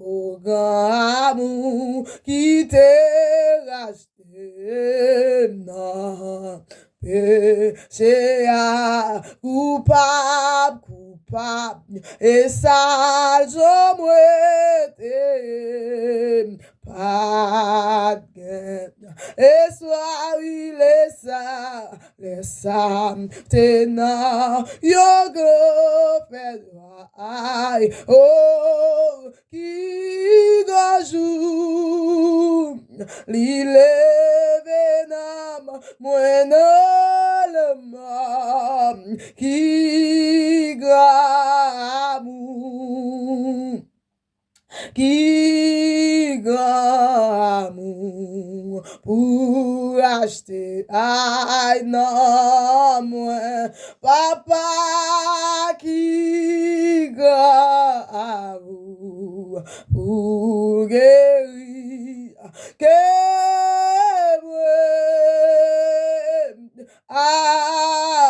au grand amour qui t'est racheté, non. Péché à coupable, et ça, je m'étais pas de gain. Et soit il les ça, t'es non, yo go fait oh, qui gajou, li leve nam, moi non le mort, qui gramou. Qui gamu pour acheter aïe non moi papa qui gamu pour guérir que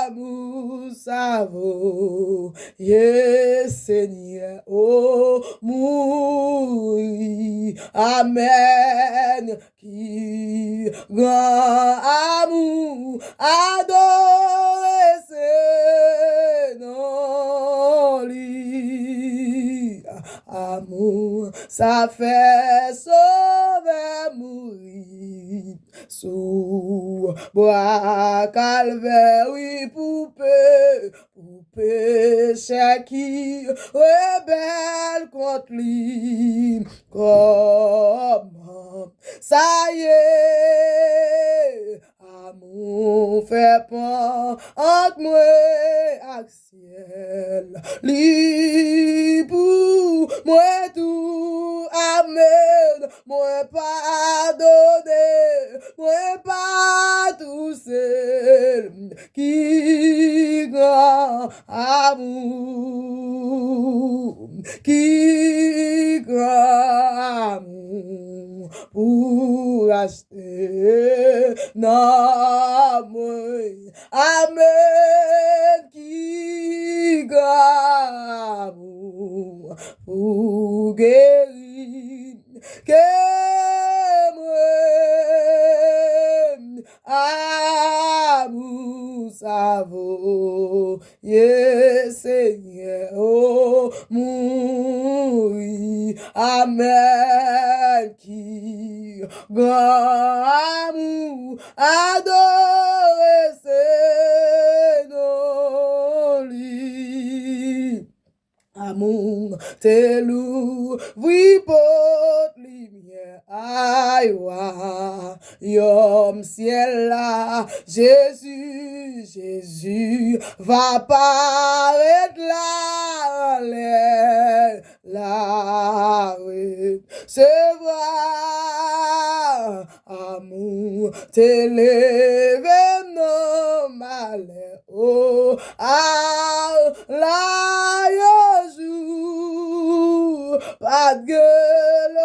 amour ça vaut yes Seigneur oh mourir amen qui grand amour adorer c'est non lui amour ça fait sauver mourir sous bois calvaire oui poupée péché qui rebelle contre lui comment ça y est amour fait pas entre moi et ciel li pour moi tout amen moi pardonner moi pas tout seul qui grand amour qui grand amour pour acheter non moi amen qui grand amour pour guérir que moi amour ça vaut yes Seigneur oh mourir amen qui grand amour adorer c'est non lui amour t'es loup oui pot lumière aïe wa yom ciel là Jésus va paraître là la c'est vrai amour t'élevé non malheur oh ah la jour pas de gueule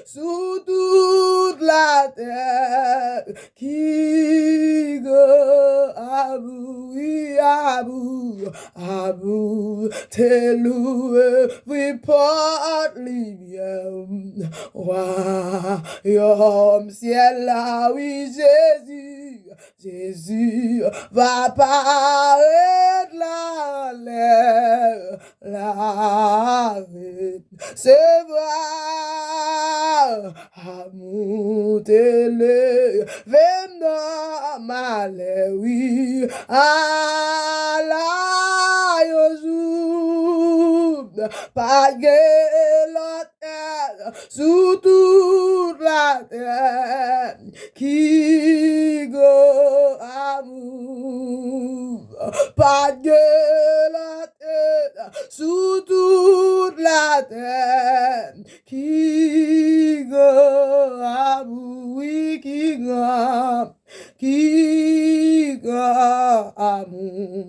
sous toute la terre qui abou t'es loué oui porte lumière royaume ciel là oui Jésus va paraître la c'est vrai amour télé venant malheur oui à la jour pas de l'autre sous toute la terre qui go amour pas de la terre sous toute la terre qui go amour oui qui go amour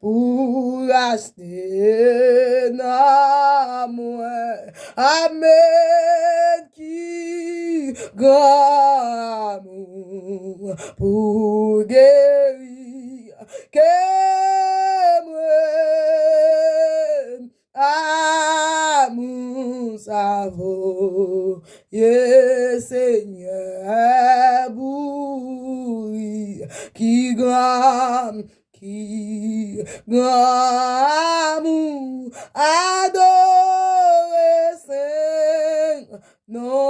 pour acheter na moi amen qui grand amour pour guérir que moi amour sa voye Seigneur boui qui grand amour adore Saint non